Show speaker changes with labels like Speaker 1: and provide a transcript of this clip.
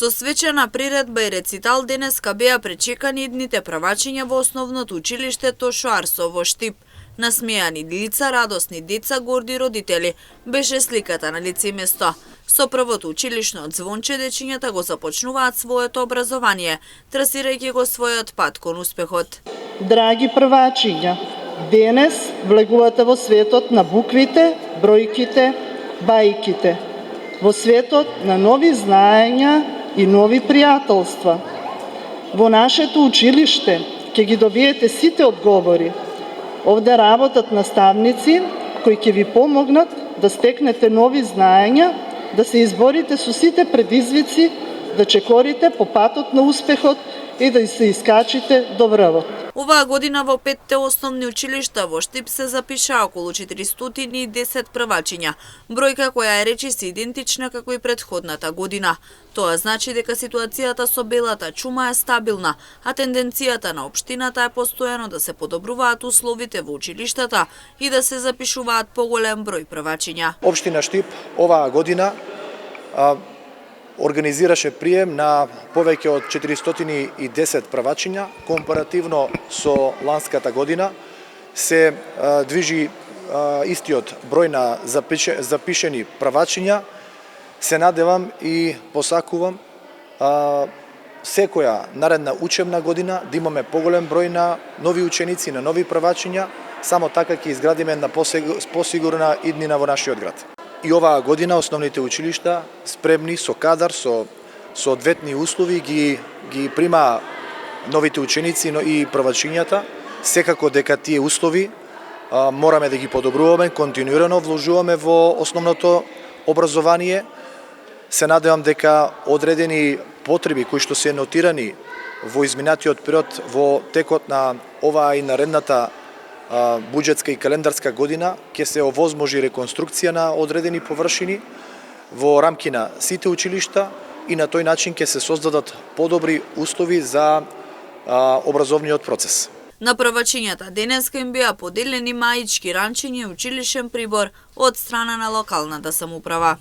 Speaker 1: Со свечена приредба и рецитал денеска беа пречекани идните правачиња во основното училиште Тошо Арсо во Штип. Насмејани лица, радосни деца, горди родители, беше сликата на лице место. Со првото училишно звонче дечињата го започнуваат своето образование, трасирајќи го својот пат кон успехот.
Speaker 2: Драги првачиња, денес влегувате во светот на буквите, бројките, бајките, во светот на нови знаења и нови пријателства. Во нашето училиште ќе ги добиете сите одговори. Овде работат наставници кои ќе ви помогнат да стекнете нови знаења, да се изборите со сите предизвици, да чекорите по патот на успехот и да се искачите до врвот.
Speaker 1: Оваа година во 5 основни училишта во Штип се запиша околу 410 првачиња, бројка која е речиси идентична како и претходната година. Тоа значи дека ситуацијата со белата чума е стабилна, а тенденцијата на општината е постојано да се подобруваат условите во училиштата и да се запишуваат поголем број првачиња.
Speaker 3: Општина Штип оваа година организираше прием на повеќе од 410 првачиња, компаративно со ланската година се движи истиот број на запишени првачиња. Се надевам и посакувам секоја наредна учебна година да имаме поголем број на нови ученици, на нови првачиња, само така ќе изградиме една посигурна иднина во нашиот град. И оваа година основните училишта спремни со кадар, со соодветни услови ги прима новите ученици и првачињата. Секако дека тие услови мораме да ги подобруваме, континуирано вложуваме во основното образование. Се надевам дека одредени потреби кои што се нотирани во изминатиот период во текот на оваа и наредната буџетска и календарска година ќе се овозможи реконструкција на одредени површини во рамки на сите училишта и на тој начин ќе се создадат подобри услови за образовниот процес.
Speaker 1: На првачињата денеска им беа поделени маички ранчиња и училишен прибор од страна на локалната самоуправа.